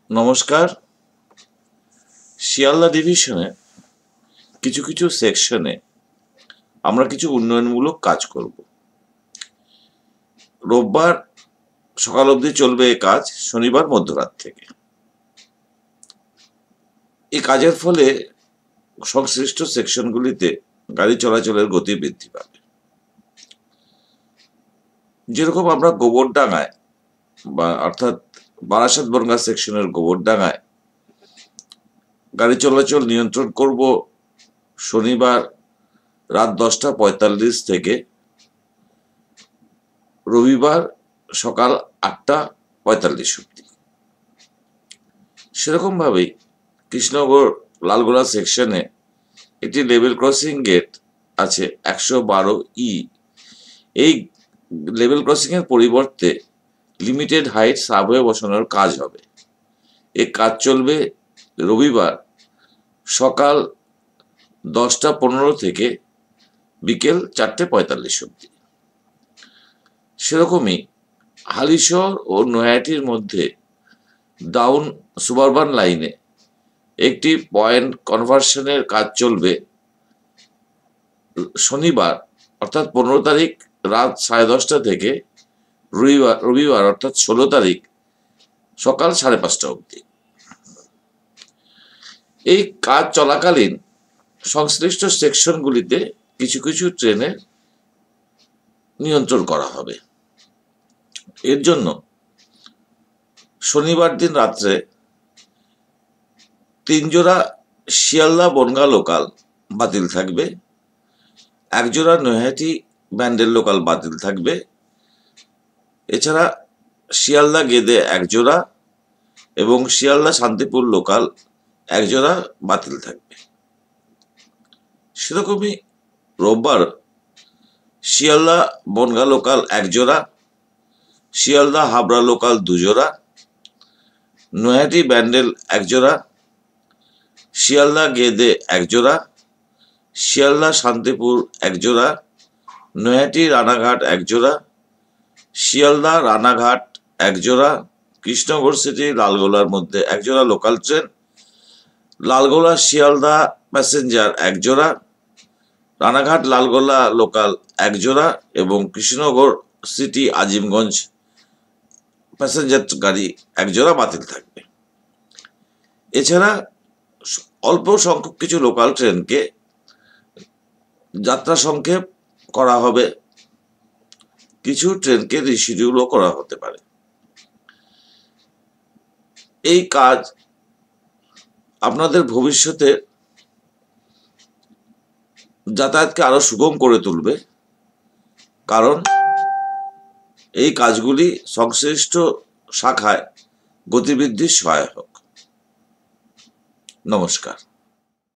নমস্কার। শিয়ালদা ডিভিশনে কিছু কিছু সেকশনে আমরা কিছু উন্নয়নমূলক কাজ করব। রোববার সকাল অবধি চলবে এই কাজ, শনিবার মধ্যরাত থেকে। এই কাজের ফলে সংশ্লিষ্ট সেকশনগুলিতে গাড়ি চলাচলের গতি বৃদ্ধি পাবে। যেরকম আমরা গোবরডাঙ্গায় অর্থাৎ বারাসাত বনগাঁ সেকশনের গোবরডাঙ্গায় গাড়ি চলাচল নিয়ন্ত্রণ করব শনিবার রাত 10:45 থেকে রবিবার সকাল 8:45 অব্দি। সেরকম ভাবেই কৃষ্ণনগর লালগোলা সেকশনে একটি লেভেল ক্রসিং গেট আছে 112E। এই লেভেল ক্রসিং এর পরিবর্তে লিমিটেড হাইট সাবওয়ে বসানোর কাজ হবে। এই কাজ চলবে রবিবার সকাল 10:15 থেকে বিকেল 4:45 অব্দি। সেরকমই হালিশহর ও নৈহাটির মধ্যে ডাউন সুবারবান লাইনে একটি পয়েন্ট কনভার্সনের কাজ চলবে শনিবার অর্থাৎ 15 তারিখ রাত 10:30 থেকে রবিবার অর্থাৎ 16 তারিখ সকাল 5:30 অব্দি। এই কাজ চলাকালীন সংশ্লিষ্ট সেকশনগুলিতে কিছু কিছু ট্রেনে নিয়ন্ত্রণ করা হবে। এর জন্য শনিবার দিন রাত্রে 3 জোড়া শিয়ালদা বনগাঁ লোকাল বাতিল থাকবে, 1 জোড়া নৈহাটি ব্যান্ডেল লোকাল বাতিল থাকবে। এছাড়া শিয়ালদা গেদে 1 জোড়া এবং শিয়ালদা শান্তিপুর লোকাল 1 জোড়া বাতিল থাকবে। সেরকমই রোববার শিয়ালদা বনগাঁ লোকাল 1 জোড়া, শিয়ালদা হাবড়া লোকাল 2 জোড়া, নৈহাটি ব্যান্ডেল 1 জোড়া, শিয়ালদা গেদে 1 জোড়া, শিয়ালদা শান্তিপুর 1 জোড়া, নৈহাটি রানাঘাট 1 জোড়া, শিয়ালদা রানাঘাট 1 জোড়া, কৃষ্ণনগর সিটি লালগোলার মধ্যে 1 জোড়া local train, Lalgola Sealdah passenger 1 জোড়া, রানাঘাট লালগোলা লোকাল 1 জোড়া এবং কৃষ্ণনগর সিটি আজিমগঞ্জ প্যাসেঞ্জার গাড়ি 1 জোড়া বাতিল থাকবে। এছাড়া অল্প সংখ্যক কিছু লোকাল ট্রেনকে যাত্রা সংক্ষেপ করা হবে, কিছু ট্রেনকে রিশিডিউলও করা হতে পারে। এই কাজ আপনাদের ভবিষ্যতে যাতায়াতকে আরো সুগম করে তুলবে, কারণ এই কাজগুলি সংশ্লিষ্ট শাখায় গতিবৃদ্ধির সহায়ক। নমস্কার।